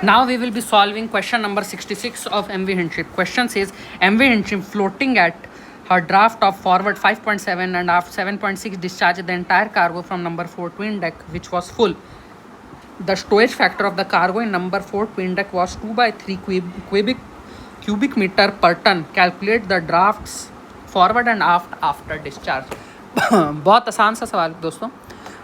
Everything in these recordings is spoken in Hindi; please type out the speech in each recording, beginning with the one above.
Now we will be solving question number 66 of MV Hindship. Question says MV Hindship floating at her draft of forward 5.7 and aft 7.6 discharged the entire cargo from number 4 twin deck which was full. The stowage factor of the cargo in number 4 twin deck was 2 by 3 cubic meter per ton. Calculate the drafts forward and aft after discharge. बहुत आसान सा सवाल दोस्तों.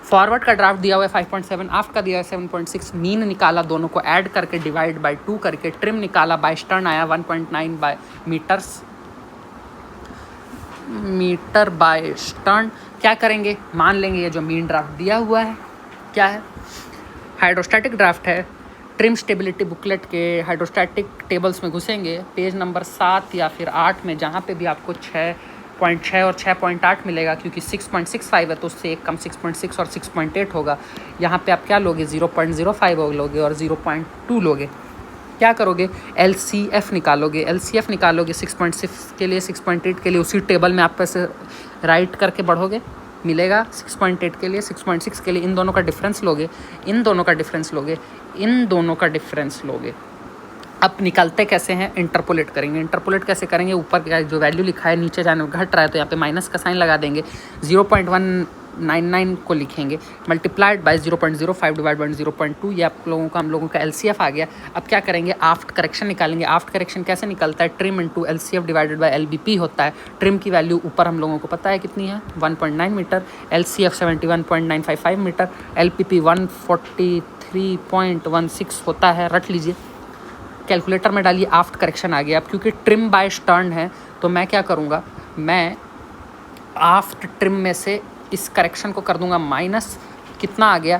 फॉरवर्ड का ड्राफ्ट दिया हुआ है 5.7, आफ्ट का दिया है 7.6. मीन निकाला, दोनों को ऐड करके डिवाइड बाय 2 करके ट्रिम निकाला, बाय स्टर्न आया 1.9 बाय मीटर बाय स्टर्न. क्या करेंगे, मान लेंगे ये जो मीन ड्राफ्ट दिया हुआ है क्या है, हाइड्रोस्टैटिक ड्राफ्ट है. ट्रिम स्टेबिलिटी बुकलेट के हाइड्रोस्टैटिक टेबल्स में घुसेंगे, पेज नंबर 7 या फिर 8 में, जहाँ पे भी आपको 6.6 और 6.8 मिलेगा, क्योंकि 6.65 है तो उससे एक कम 6.6 और 6.8 होगा. यहाँ पे आप क्या लोगे, 0.05 लोगे और 0.2 लोगे. क्या करोगे, LCF निकालोगे. LCF निकालोगे 6.6 के लिए, 6.8 के लिए, उसी टेबल में आप पैसे राइट करके बढ़ोगे, मिलेगा 6.8 के लिए, 6.6 के लिए. इन दोनों का डिफरेंस लोगे, इन दोनों का डिफरेंस लोगे, इन दोनों का डिफरेंस लोगे. अब निकालते कैसे हैं, इंटरपोलेट करेंगे. इंटरपोलेट कैसे करेंगे, ऊपर जो वैल्यू लिखा है नीचे जाने घट रहा है तो यहाँ पे माइनस का साइन लगा देंगे. 0.199 को लिखेंगे, मल्टीप्लाइड बाय 0.05 डिवाइड बाय 0.2. ये आप लोगों का, हम लोगों का LCF आ गया. अब क्या करेंगे, आफ्ट करेक्शन निकालेंगे. आफ्ट करेक्शन कैसे निकलता है, trim into LCF divided by LBP होता है. ट्रिम की वैल्यू ऊपर हम लोगों को पता है कितनी है, 1.9 मीटर, LCF 71.955 मीटर, LPP 143.16 होता है, रट लीजिए. कैलकुलेटर में डालिए, आफ्ट करेक्शन आ गया. अब क्योंकि ट्रिम बाय स्टर्न है तो मैं क्या करूँगा, मैं आफ्ट ट्रिम में से इस करेक्शन को कर दूंगा माइनस. कितना आ गया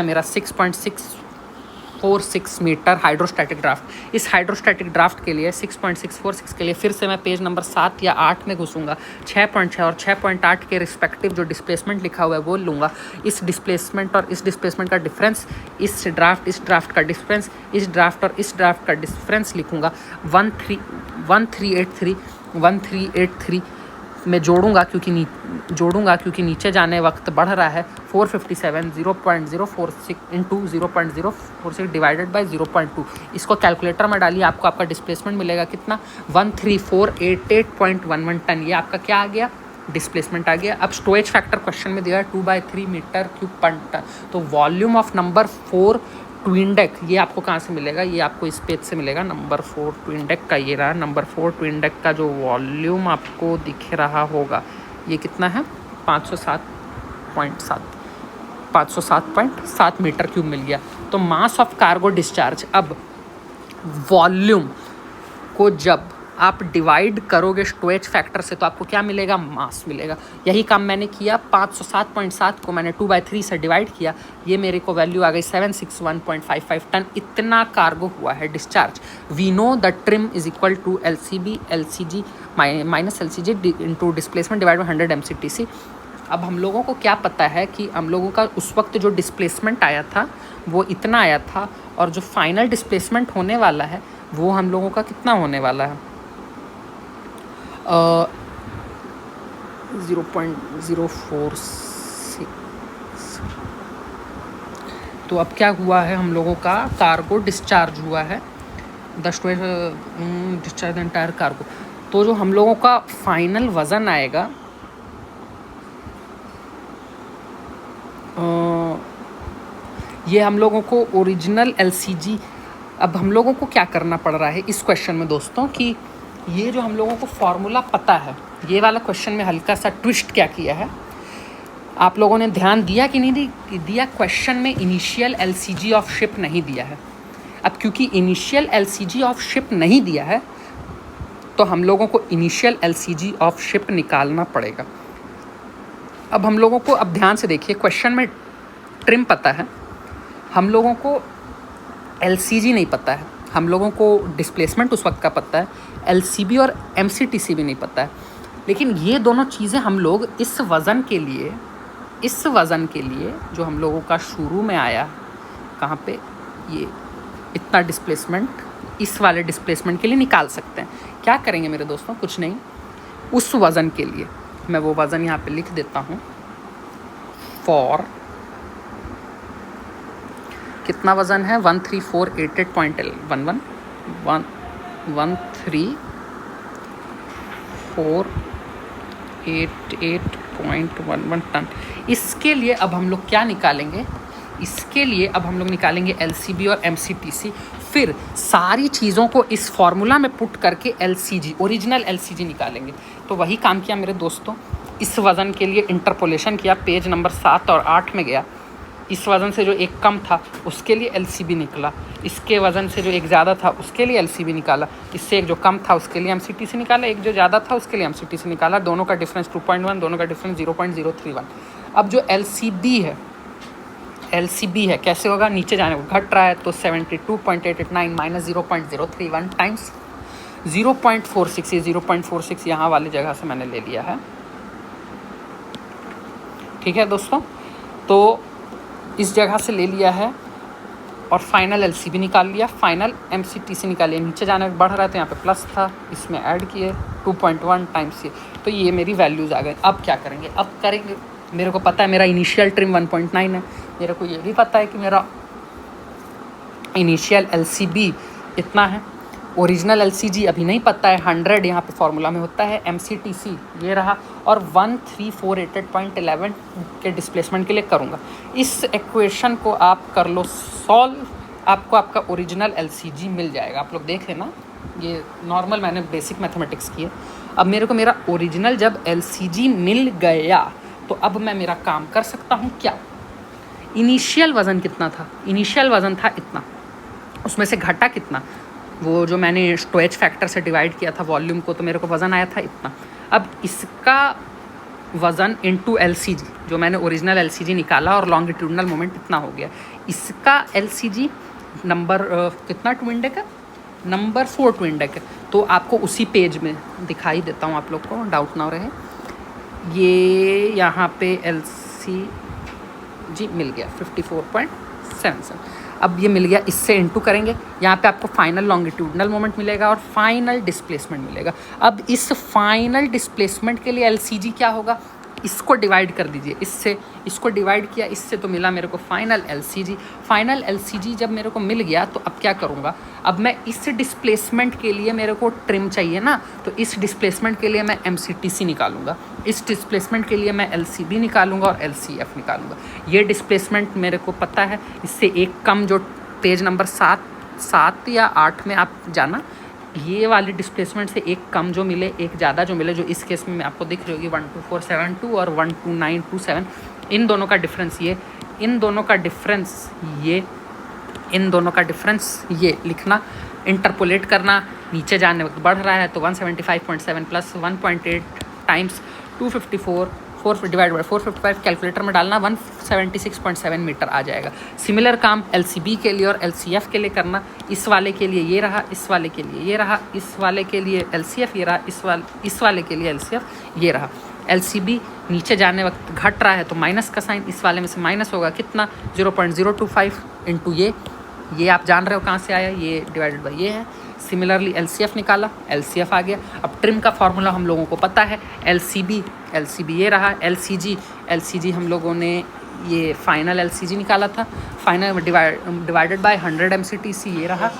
मेरा 6.646 मीटर हाइड्रोस्टैटिक ड्राफ्ट. इस हाइड्रोस्टैटिक ड्राफ्ट के लिए 6.646 के लिए फिर से मैं पेज नंबर 7 या 8 में घुसूंगा. 6.6 और 6.8 के रिस्पेक्टिव जो डिस्प्लेसमेंट लिखा हुआ है वो लूँगा. इस डिस्प्लेसमेंट और इस डिस्प्लेसमेंट का डिफरेंस, इस ड्राफ्ट का डिफरेंस, इस ड्राफ्ट और इस ड्राफ्ट का डिफरेंस लिखूँगा. 1383 में जोड़ूंगा क्योंकि नीचे जाने वक्त बढ़ रहा है. 457 0.046 इंटू 0.046 डिवाइडेड बाय 0.2. इसको कैलकुलेटर में डालिए, आपको आपका डिस्प्लेसमेंट मिलेगा कितना, 13488.11 टन. ये आपका क्या आ गया, डिस्प्लेसमेंट आ गया. अब स्टोरेज फैक्टर क्वेश्चन में दिया है 2/3 मीटर क्यूब पर टन. तो volume of number 4 twin deck, ये आपको कहाँ से मिलेगा, ये आपको इस पेज से मिलेगा. नंबर 4 ट्विन डेक का ये रहा. नंबर 4 ट्विन डेक का जो वॉल्यूम आपको दिख रहा होगा ये कितना है, 507.7 मीटर क्यूब मिल गया. तो मास ऑफ कार्गो डिस्चार्ज. अब वॉल्यूम को जब आप डिवाइड करोगे स्टोरेज फैक्टर से तो आपको क्या मिलेगा, मास मिलेगा. यही काम मैंने किया, 507.7 को मैंने 2/3 से डिवाइड किया, ये मेरे को वैल्यू आ गई 761.55 टन. इतना कार्गो हुआ है discharge. We know the trim is equal to LCG minus LCG into displacement divide by 100 MCTC. अब हम लोगों को क्या पता है कि हम लोगों का उस वक्त जो डिस्प्लेसमेंट आया था वो इतना आया था, और जो फाइनल डिस्प्लेसमेंट होने वाला है वो हम लोगों का कितना होने वाला है, 0.046. तो अब क्या हुआ है, हम लोगों का कार्गो डिस्चार्ज हुआ है, डिस्चार्ज द एंटायर कार्गो. तो जो हम लोगों का फाइनल वज़न आएगा ये हम लोगों को ओरिजिनल LCG. अब हम लोगों को क्या करना पड़ रहा है इस क्वेश्चन में दोस्तों, कि ये जो हम लोगों को फॉर्मूला पता है, ये वाला क्वेश्चन में हल्का सा ट्विस्ट क्या किया है, आप लोगों ने ध्यान दिया कि नहीं दिया, क्वेश्चन में इनिशियल LCG ऑफ शिप नहीं दिया है. अब क्योंकि इनिशियल LCG ऑफ शिप नहीं दिया है तो हम लोगों को इनिशियल LCG ऑफ शिप निकालना पड़ेगा. अब हम लोगों को, अब ध्यान से देखिए, क्वेश्चन में ट्रिम पता है, हम लोगों को LCG नहीं पता है, हम लोगों को डिस्प्लेसमेंट उस वक्त का पता है, LCB और MCTC भी नहीं पता है. लेकिन ये दोनों चीज़ें हम लोग इस वज़न के लिए जो हम लोगों का शुरू में आया, कहाँ पे, ये इतना डिस्प्लेसमेंट, इस वाले डिस्प्लेसमेंट के लिए निकाल सकते हैं. क्या करेंगे मेरे दोस्तों, कुछ नहीं, उस वज़न के लिए मैं वो वज़न यहाँ पे लिख देता हूँ. फॉर कितना वज़न है 13488.11 13488.11 टन। इसके लिए अब हम लोग क्या निकालेंगे, इसके लिए अब हम लोग निकालेंगे LCB और MCTC, फिर सारी चीज़ों को इस फॉर्मूला में पुट करके LCG ओरिजिनल LCG निकालेंगे। तो वही काम किया मेरे दोस्तों, इस वज़न के लिए इंटरपोलेशन किया, पेज नंबर 7 और 8 में गया। इस वज़न से जो एक कम था उसके लिए LCB निकला, इसके वज़न से जो एक ज़्यादा था उसके लिए LCB निकाला, इससे एक जो कम था उसके लिए MCTC निकाला, एक जो ज़्यादा था उसके लिए MCTC निकाला। दोनों का डिफरेंस 2.1, दोनों का डिफरेंस 0.031। अब जो LCB है कैसे होगा, नीचे जाने को घट रहा है तो 72.889 माइनस 0.031 टाइम्स 0.46, ये 0.46 यहाँ वाली जगह से मैंने ले लिया है। ठीक है दोस्तों, तो इस जगह से ले लिया है और फाइनल LCB निकाल लिया, फाइनल MCTC निकाल लिया। नीचे जाने बढ़ रहा है तो यहाँ पे प्लस था, इसमें ऐड किए 2.1 टाइम्स ये, तो ये मेरी वैल्यूज़ आ गई। अब क्या करेंगे, अब करेंगे, मेरे को पता है मेरा इनिशियल ट्रिम 1.9 है, मेरे को ये भी पता है कि मेरा इनिशियल LCB इतना है, ओरिजिनल LCG अभी नहीं पता है, 100 यहाँ पे फॉर्मूला में होता है, MCTC ये रहा, और 13488.11 के डिस्प्लेसमेंट के लिए करूँगा। इस इक्वेशन को आप कर लो सॉल्व, आपको आपका ओरिजिनल LCG मिल जाएगा। आप लोग देख लेना, ये नॉर्मल मैंने बेसिक मैथमेटिक्स की है। अब मेरे को मेरा ओरिजिनल जब LCG मिल गया तो अब मैं मेरा काम कर सकता हूँ क्या, इनिशियल वज़न कितना था, इनिशियल वज़न था इतना, उसमें से घटा कितना, वो जो मैंने स्टोरेज फैक्टर से डिवाइड किया था वॉल्यूम को, तो मेरे को वज़न आया था इतना। अब इसका वज़न इनटू LCG, जो मैंने ओरिजिनल LCG निकाला और लॉन्गिट्यूडनल मोमेंट इतना हो गया, इसका LCG नंबर कितना टू इंडेक है, नंबर 4 टू इंडेक है। तो आपको उसी पेज में दिखाई देता हूँ, आप लोग को डाउट ना रहे। ये यहाँ पे LCG मिल गया 54.77। अब ये मिल गया, इससे इनटू करेंगे, यहाँ पे आपको फाइनल लॉन्गिट्यूडनल मोमेंट मिलेगा और फाइनल डिस्प्लेसमेंट मिलेगा। अब इस फाइनल डिस्प्लेसमेंट के लिए LCG क्या होगा, इसको डिवाइड कर दीजिए इससे, इसको डिवाइड किया इससे तो मिला मेरे को फाइनल LCG। फाइनल LCG जब मेरे को मिल गया तो अब क्या करूँगा, अब मैं इस डिस्प्लेसमेंट के लिए मेरे को ट्रिम चाहिए ना, तो इस डिस्प्लेसमेंट के लिए मैं MCTC निकालूंगा, इस डिस्प्लेसमेंट के लिए मैं LCB निकालूंगा और LCF निकालूंगा। ये डिस्प्लेसमेंट मेरे को पता है, इससे एक कम जो पेज नंबर 7 या 8 में आप जाना, ये वाली डिस्प्लेसमेंट से एक कम जो मिले, एक ज़्यादा जो मिले, जो इस केस में आपको दिख रही होगी 12472 और 12927, इन दोनों का डिफरेंस ये, इन दोनों का डिफरेंस ये, इन दोनों का डिफरेंस ये लिखना, इंटरपोलेट करना, नीचे जाने वक्त बढ़ रहा है तो 175.7 plus 1.8 times 254 4 divide by 455 calculator में डालना, 176.7 मीटर आ जाएगा। सिमिलर काम LCB के लिए और LCF के लिए करना, इस वाले के लिए ये रहा, इस वाले के लिए ये रहा, इस वाले के लिए LCF ये रहा, इस वाले के लिए LCF ये रहा। LCB नीचे जाने वक्त घट रहा है तो माइनस का साइन, इस वाले में से माइनस होगा कितना 0.025 इंटू ये आप जान रहे हो कहाँ से आया, ये डिवाइडेड बाई ये है। सिमिलरली LCF निकाला, LCF आ गया। अब ट्रिम का फॉर्मूला हम लोगों को पता है, LCB ये रहा, LCG हम लोगों ने ये फाइनल LCG निकाला था, फाइनल डिवाइडेड बाय 100 MCTC ये रहा,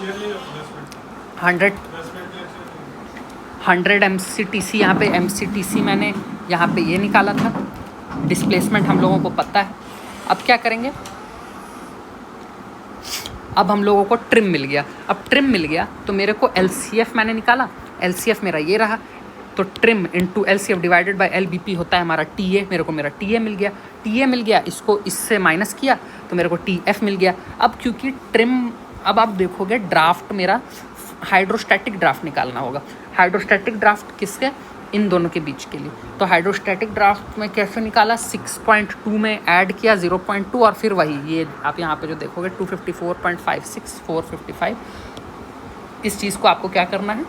100 MCTC, यहाँ पे MCTC मैंने यहाँ पे ये निकाला था। डिस्प्लेसमेंट हम लोगों को पता है। अब क्या करेंगे, अब हम लोगों को ट्रिम मिल गया। अब ट्रिम मिल गया तो मेरे को LCF मैंने निकाला, LCF मेरा ये रहा, तो trim into LCF divided by LBP होता है हमारा TA, मेरे को मेरा TA मिल गया, इसको इससे माइनस किया तो मेरे को TF मिल गया। अब क्योंकि ट्रिम, अब आप देखोगे ड्राफ्ट मेरा हाइड्रोस्टैटिक ड्राफ्ट निकालना होगा। हाइड्रोस्टैटिक ड्राफ्ट किसके, इन दोनों के बीच के लिए। तो हाइड्रोस्टैटिक ड्राफ्ट में कैसे निकाला, 6.2 में ऐड किया 0.2 और फिर वही ये आप यहाँ पे जो देखोगे 254.56 455, इस चीज़ को आपको क्या करना है,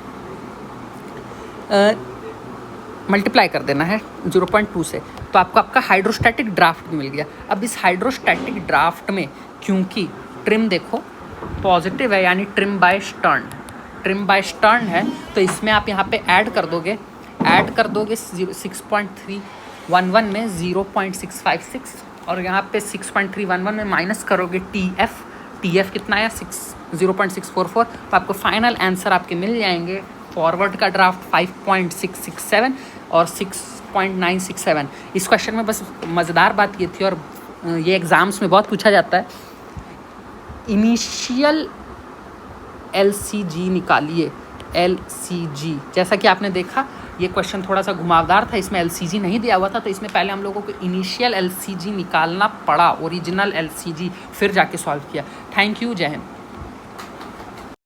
मल्टीप्लाई कर देना है 0.2 से, तो आपको आपका हाइड्रोस्टैटिक ड्राफ्ट मिल गया। अब इस हाइड्रोस्टैटिक ड्राफ्ट में क्योंकि ट्रिम देखो पॉजिटिव है, यानी ट्रिम बाय स्टर्न है, तो इसमें आप यहाँ पे ऐड कर दोगे 6.311 में 0.656 और यहाँ पे 6.311 में माइनस करोगे TF, TF कितना आया 0.644, तो आपको फाइनल आंसर आपके मिल जाएंगे। फॉरवर्ड का ड्राफ्ट 5.667 और 6.967। इस क्वेश्चन में बस मज़ेदार बात ये थी, और ये एग्ज़ाम्स में बहुत पूछा जाता है, इनिशियल LCG निकालिए। LCG जैसा कि आपने देखा ये क्वेश्चन थोड़ा सा घुमावदार था, इसमें LCG नहीं दिया हुआ था, तो इसमें पहले हम लोगों को इनिशियल LCG निकालना पड़ा, ओरिजिनल LCG, फिर जाके सॉल्व किया। थैंक यू, जय हिंद।